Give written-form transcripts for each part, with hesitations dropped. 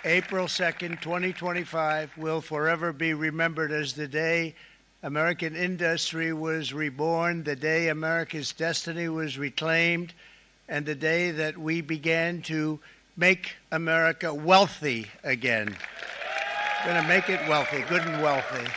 April 2nd, 2025 will forever be remembered as the day American industry was reborn, the day America's destiny was reclaimed, and the day that we began to make America wealthy again. We're going to make it wealthy, good and wealthy.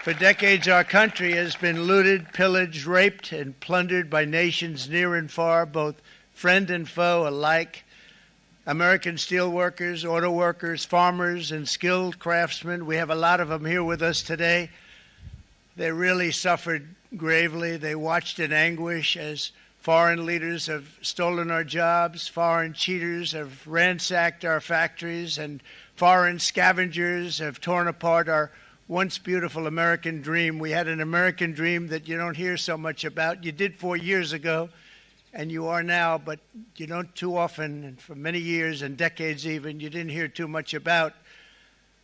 For decades, our country has been looted, pillaged, raped, and plundered by nations near and far, both friend and foe alike. American steel workers, auto workers, farmers, and skilled craftsmen, we have a lot of them here with us today. They really suffered gravely. They watched in anguish as foreign leaders have stolen our jobs, foreign cheaters have ransacked our factories, and foreign scavengers have torn apart our once beautiful American dream. We had an American dream that you don't hear so much about. You did 4 years ago, and you are now, but you don't too often, and for many years and decades even, you didn't hear too much about.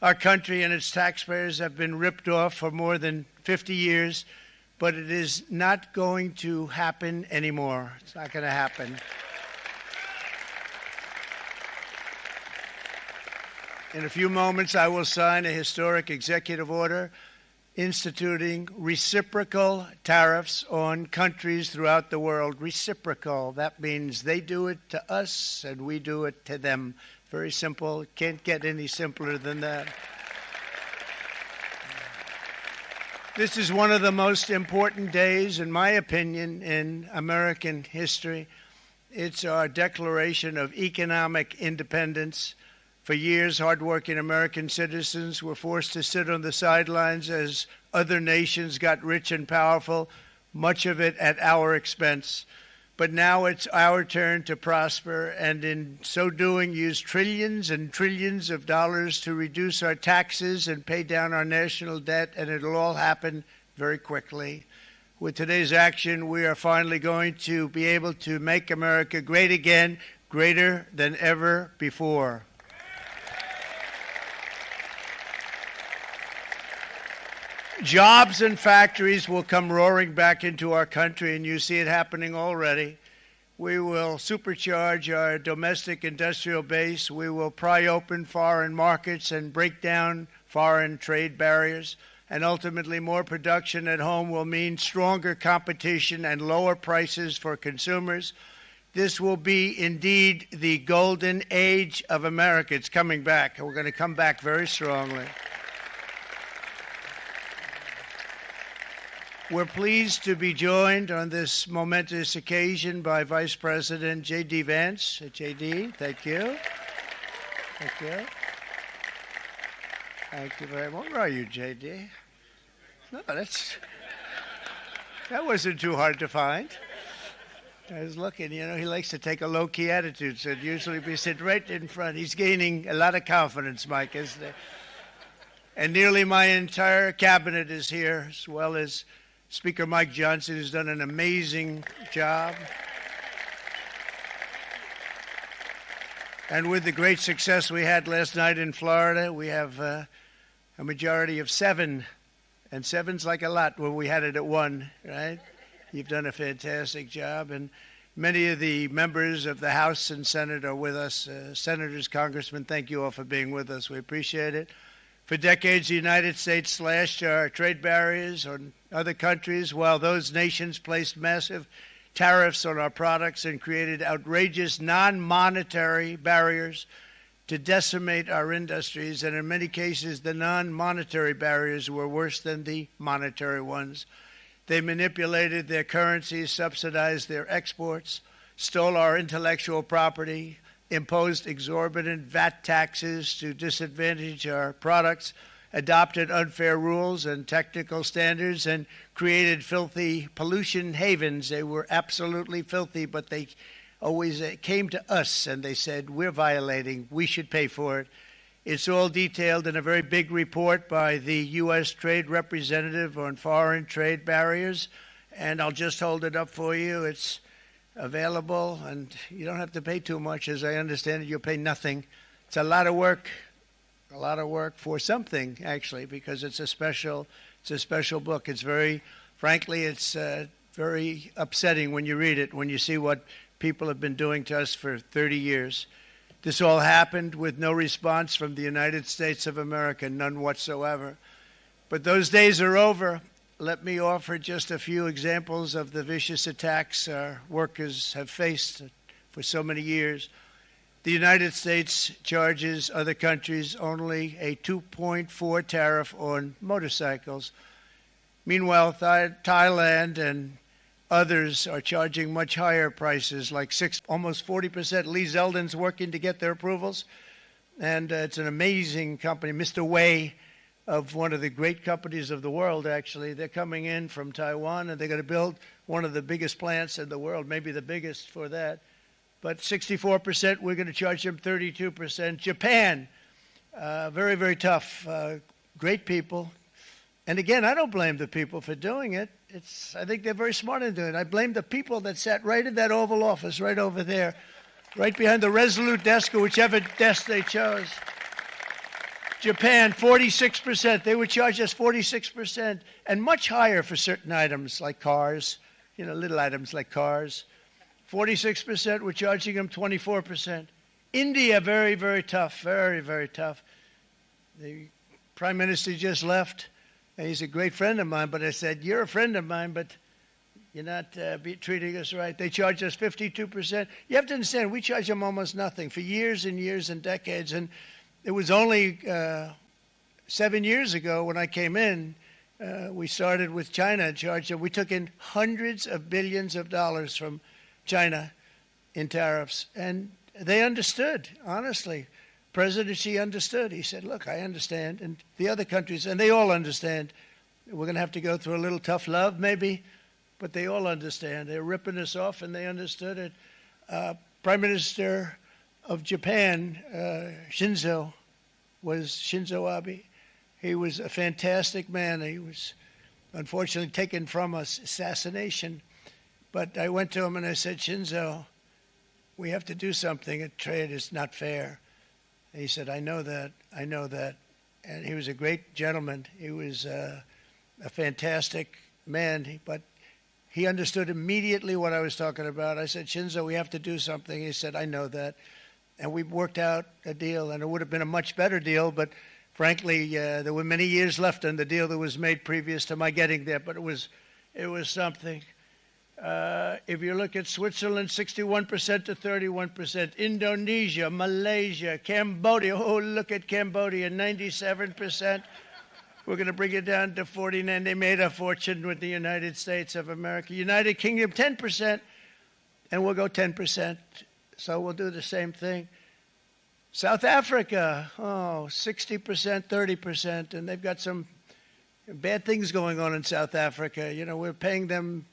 Our country and its taxpayers have been ripped off for more than 50 years, but it is not going to happen anymore. It's not going to happen. In a few moments, I will sign a historic executive order instituting reciprocal tariffs on countries throughout the world. Reciprocal, that means they do it to us and we do it to them. Very simple. Can't get any simpler than that. This is one of the most important days, in my opinion, in American history. It's our declaration of economic independence. For years, hardworking American citizens were forced to sit on the sidelines as other nations got rich and powerful, much of it at our expense. But now it's our turn to prosper, and in so doing, use trillions and trillions of dollars to reduce our taxes and pay down our national debt, and it'll all happen very quickly. With today's action, we are finally going to be able to make America great again, greater than ever before. Jobs and factories will come roaring back into our country, and you see it happening already. We will supercharge our domestic industrial base. We will pry open foreign markets and break down foreign trade barriers. And ultimately, more production at home will mean stronger competition and lower prices for consumers. This will be indeed the golden age of America. It's coming back. We're going to come back very strongly. We're pleased to be joined on this momentous occasion by Vice President J.D. Vance. J.D., thank you. Thank you. Thank you very much. Where are you, J.D.? No, that wasn't too hard to find. I was looking, he likes to take a low-key attitude, so it'd usually be sitting right in front. He's gaining a lot of confidence, Mike, isn't he? And nearly my entire cabinet is here, as well as Speaker Mike Johnson, who's done an amazing job. And with the great success we had last night in Florida, we have a majority of 7. And 7's like a lot when we had it at 1, right? You've done a fantastic job. And many of the members of the House and Senate are with us. Senators, congressmen, thank you all for being with us. We appreciate it. For decades, the United States slashed our trade barriers on other countries, while those nations placed massive tariffs on our products and created outrageous non-monetary barriers to decimate our industries. And in many cases, the non-monetary barriers were worse than the monetary ones. They manipulated their currencies, subsidized their exports, stole our intellectual property, imposed exorbitant VAT taxes to disadvantage our products, adopted unfair rules and technical standards, and created filthy pollution havens. They were absolutely filthy, but they always came to us and they said, we're violating, we should pay for it. It's all detailed in a very big report by the U.S. Trade Representative on Foreign Trade Barriers, and I'll just hold it up for you. It's available, and you don't have to pay too much. As I understand it, you'll pay nothing. It's a lot of work for something, actually, because it's a special book. It's very, frankly, it's very upsetting when you read it, when you see what people have been doing to us for 30 years. This all happened with no response from the United States of America, none whatsoever. But those days are over. Let me offer just a few examples of the vicious attacks our workers have faced for so many years. The United States charges other countries only a 2.4 tariff on motorcycles. Meanwhile, Thailand and others are charging much higher prices, like almost 40%. Lee Zeldin's working to get their approvals, and it's an amazing company. Mr. Wei, of one of the great companies of the world, actually, they're coming in from Taiwan, and they're going to build one of the biggest plants in the world, maybe the biggest for that. But 64%, we're going to charge them 32%. Japan, very, very tough, great people. And again, I don't blame the people for doing it. I think they're very smart in doing it. I blame the people that sat right in that Oval Office, right over there, right behind the Resolute desk or whichever desk they chose. Japan, 46%. They would charge us 46%, and much higher for certain items like cars, little items like cars. 46%, we're charging them 24%. India, very, very tough, very, very tough. The Prime Minister just left, and he's a great friend of mine, but I said, you're a friend of mine, but you're not treating us right. They charge us 52%. You have to understand, we charge them almost nothing for years and years and decades, and it was only 7 years ago when I came in, we started with China and charged them. We took in hundreds of billions of dollars from China in tariffs, and they understood, honestly. President Xi understood. He said, look, I understand, and the other countries, and they all understand. We're going to have to go through a little tough love, maybe, but they all understand. They're ripping us off, and they understood it. Prime Minister of Japan, Shinzo Abe. He was a fantastic man. He was unfortunately taken from us, assassination. But I went to him and I said, Shinzo, we have to do something. A trade is not fair. And he said, I know that. And he was a great gentleman. He was a fantastic man, but he understood immediately what I was talking about. I said, Shinzo, we have to do something. He said, I know that. And we worked out a deal, and it would have been a much better deal, but frankly, there were many years left on the deal that was made previous to my getting there, but it was something. If you look at Switzerland, 61% to 31%. Indonesia, Malaysia, Cambodia. Oh, look at Cambodia, 97%. We're going to bring it down to 49. They made a fortune with the United States of America. United Kingdom, 10%, and we'll go 10%. So we'll do the same thing. South Africa, 60%, 30%, and they've got some bad things going on in South Africa. We're paying them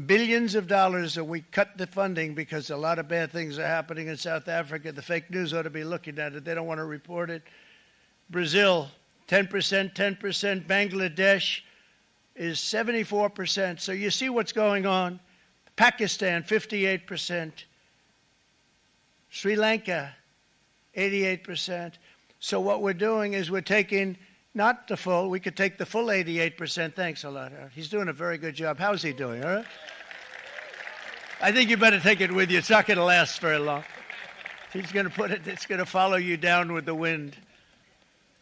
billions of dollars, and we cut the funding because a lot of bad things are happening in South Africa. The fake news ought to be looking at it. They don't want to report it. Brazil, 10%, 10%. Bangladesh is 74%. So you see what's going on. Pakistan, 58%. Sri Lanka, 88%. So what we're doing is we're taking not the full, we could take the full 88%. Thanks a lot, Howard. He's doing a very good job. How's he doing, all right? I think you better take it with you. It's not going to last very long. He's going to put it, it's going to follow you down with the wind.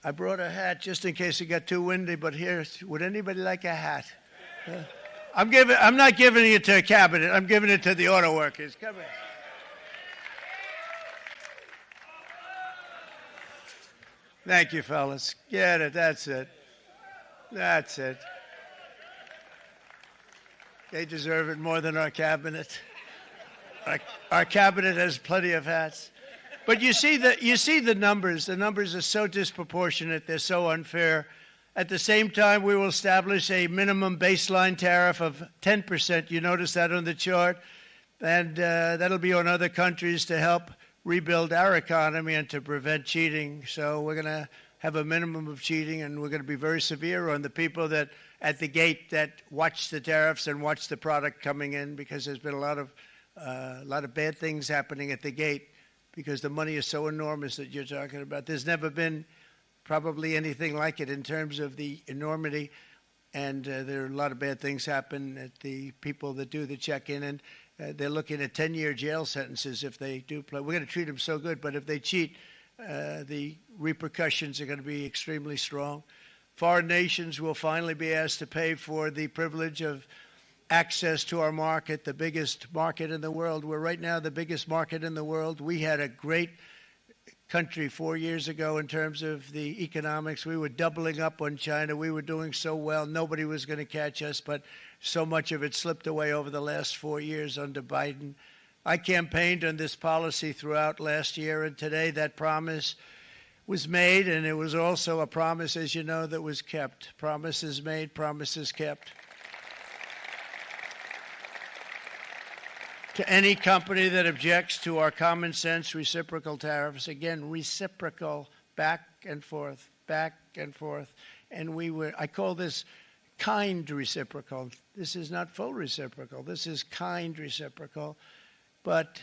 I brought a hat just in case it got too windy, but here, would anybody like a hat? I'm not giving it to a cabinet. I'm giving it to the auto workers. Come here. Thank you, fellas. Get it. That's it. That's it. They deserve it more than our cabinet. Our cabinet has plenty of hats. But you see the numbers. The numbers are so disproportionate. They're so unfair. At the same time, we will establish a minimum baseline tariff of 10%. You notice that on the chart. And that'll be on other countries to help rebuild our economy and to prevent cheating. So we're going to have a minimum of cheating, and we're going to be very severe on the people that at the gate that watch the tariffs and watch the product coming in, because there's been a lot of bad things happening at the gate because the money is so enormous that you're talking about. There's never been probably anything like it in terms of the enormity, and there are a lot of bad things happen at the people that do the check-in. They're looking at 10-year jail sentences if they do play. We're going to treat them so good, but if they cheat, the repercussions are going to be extremely strong. Foreign nations will finally be asked to pay for the privilege of access to our market, the biggest market in the world. We're right now the biggest market in the world. We had a great country 4 years ago in terms of the economics. We were doubling up on China. We were doing so well. Nobody was going to catch us, but so much of it slipped away over the last 4 years under Biden. I campaigned on this policy throughout last year, and today that promise was made, and it was also a promise, as you know, that was kept. Promises made, promises kept. To any company that objects to our common sense reciprocal tariffs, again, reciprocal, back and forth, back and forth. And I call this kind reciprocal. This is not full reciprocal. This is kind reciprocal. But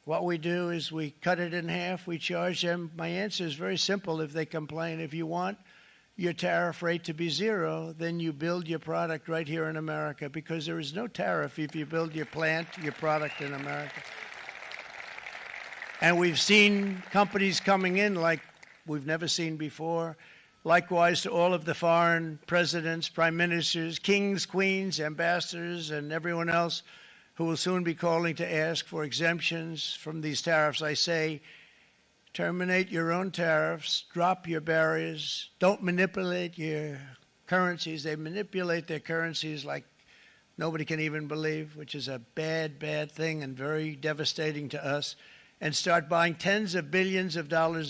what we do is we cut it in half. We charge them. My answer is very simple if they complain. If you want your tariff rate to be zero, then you build your product right here in America, because there is no tariff if you build your plant, your product in America. And we've seen companies coming in like we've never seen before. Likewise to all of the foreign presidents, prime ministers, kings, queens, ambassadors, and everyone else who will soon be calling to ask for exemptions from these tariffs, I say, terminate your own tariffs, drop your barriers, don't manipulate your currencies. They manipulate their currencies like nobody can even believe, which is a bad, bad thing and very devastating to us, and start buying tens of billions of dollars